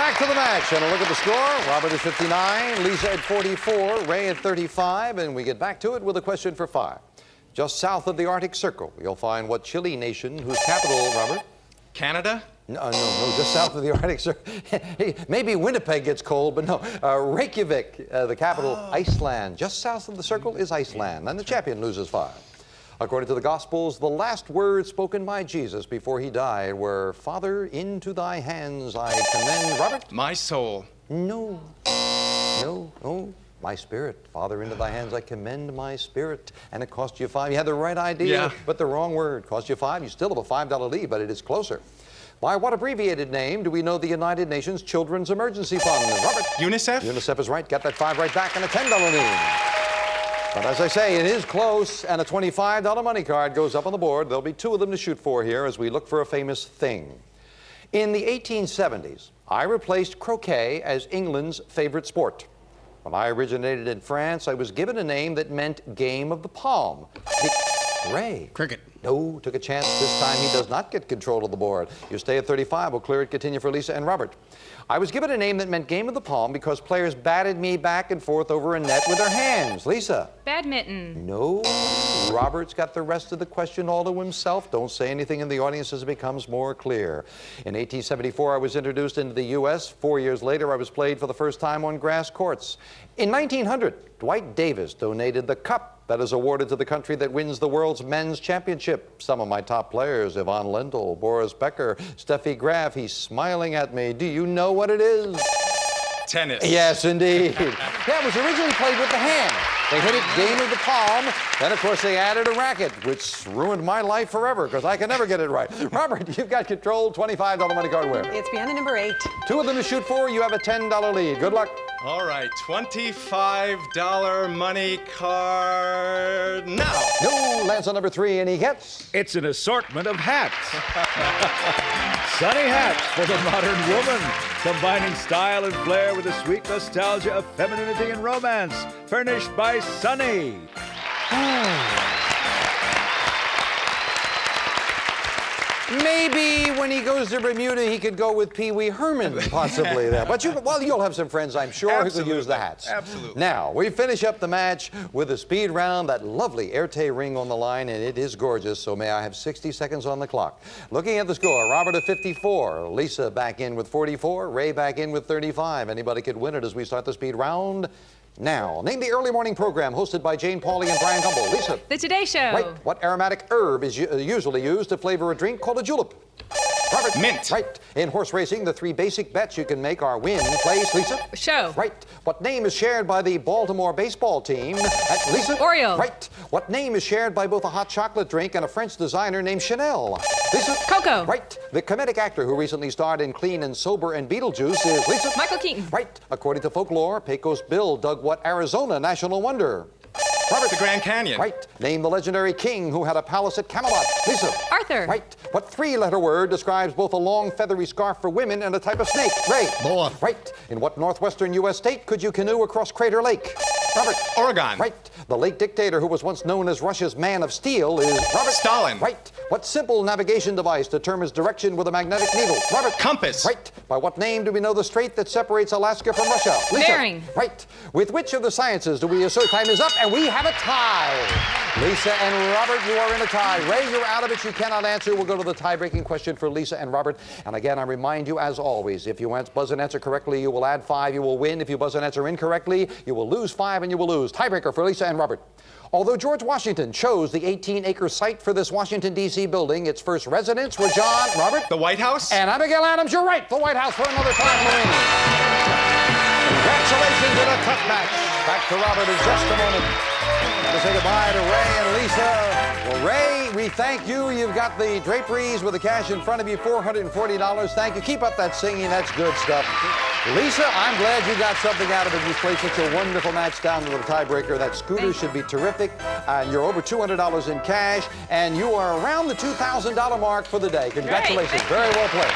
Back to the match and a look at the score. Robert at 59, Lisa at 44, Ray at 35, and we get back to it with a question for 5. Just south of the Arctic Circle, you'll find what Chile nation whose capital, Robert? Canada? No, just south of the Arctic Circle. Maybe Winnipeg gets cold, but no. Reykjavik, the capital, Iceland. Just south of the circle is Iceland, and the champion loses 5. According to the Gospels, the last words spoken by Jesus before he died were, "Father, into thy hands I commend," Robert? My soul. No. My spirit. Father, into thy hands I commend my spirit. And it cost you 5. You had the right idea, but the wrong word. Cost you 5. You still have a $5 lead, but it is closer. By what abbreviated name do we know the United Nations Children's Emergency Fund? Robert? UNICEF? UNICEF is right. Got that 5 right back and a $10 lead. But as I say, it is close, and a $25 money card goes up on the board. There'll be 2 of them to shoot for here as we look for a famous thing. In the 1870s, I replaced croquet as England's favorite sport. When I originated in France, I was given a name that meant game of the palm. Ray. Cricket. No, took a chance. This time he does not get control of the board. You stay at 35. We'll clear it. Continue for Lisa and Robert. I was given a name that meant game of the palm because players batted me back and forth over a net with their hands. Lisa. Badminton. No. Robert's got the rest of the question all to himself. Don't say anything in the audience as it becomes more clear. In 1874, I was introduced into the U.S. 4 years later, I was played for the first time on grass courts. In 1900, Dwight Davis donated the cup that is awarded to the country that wins the world's men's championship. Some of my top players, Yvonne Lendl, Boris Becker, Steffi Graf, he's smiling at me. Do you know what it is? Tennis. Yes, indeed. Yeah, it was originally played with the hand. They hit it game of the palm. Then, of course, they added a racket, which ruined my life forever because I can never get it right. Robert, you've got control. $25 money card winner. It's beyond the number 8. 2 of them to shoot for. You have a $10 lead. Good luck. All right, $25 money card now. No, lands on number 3, and he gets... It's an assortment of hats. Sunny hats for the modern woman, combining style and flair with the sweet nostalgia of femininity and romance, furnished by Sunny. Maybe when he goes to Bermuda, he could go with Pee Wee Herman, possibly there. But you'll have some friends, I'm sure, who could use the hats. Absolutely. Now, we finish up the match with a speed round, that lovely Erte ring on the line, and it is gorgeous, so may I have 60 seconds on the clock. Looking at the score, Robert at 54, Lisa back in with 44, Ray back in with 35. Anybody could win it as we start the speed round. Now, name the early morning program hosted by Jane Pauley and Brian Gumbel. Lisa. The Today Show. Right. What aromatic herb is usually used to flavor a drink called a julep? Robert. Mint. Right. In horse racing, the 3 basic bets you can make are win, place, Lisa. Show. Right. What name is shared by the Baltimore baseball team? Lisa. Oreo. Right. What name is shared by both a hot chocolate drink and a French designer named Chanel? Lisa. Coco. Right. The comedic actor who recently starred in Clean and Sober and Beetlejuice is Lisa. Michael Keaton. Right. According to folklore, Pecos Bill dug what Arizona national wonder? Robert. The Grand Canyon. Right. Name the legendary king who had a palace at Camelot. Lisa. Arthur. Right. What 3-letter word describes both a long feathery scarf for women and a type of snake? Ray. Boa. Right. In what northwestern U.S. state could you canoe across Crater Lake? Robert. Oregon. Right. The late dictator who was once known as Russia's Man of Steel is Robert. Stalin. Right. What simple navigation device determines direction with a magnetic needle? Robert. Compass. Right. By what name do we know the strait that separates Alaska from Russia? Lisa. Bering. Right. With which of the sciences do we assert time is up? And we have a tie. Lisa and Robert, you are in a tie. Ray, you're out of it. You cannot answer. We'll go to the tie-breaking question for Lisa and Robert. And again, I remind you, as always, if you buzz and answer correctly, you will add 5. You will win. If you buzz and answer incorrectly, you will lose 5 and you will lose. Tiebreaker for Lisa and Robert. Although George Washington chose the 18-acre site for this Washington, D.C. building, its first residents were John, Robert. The White House? And Abigail Adams, you're right. The White House for another time win. Congratulations in a tough match. Back to Robert in just a moment. To say goodbye to Ray and Lisa. Well, Ray, we thank you. You've got the draperies with the cash in front of you, $440. Thank you. Keep up that singing. That's good stuff. Lisa, I'm glad you got something out of it. You played such a wonderful match down to the tiebreaker. That scooter should be terrific. And you're over $200 in cash. And you are around the $2,000 mark for the day. Congratulations. Very well played.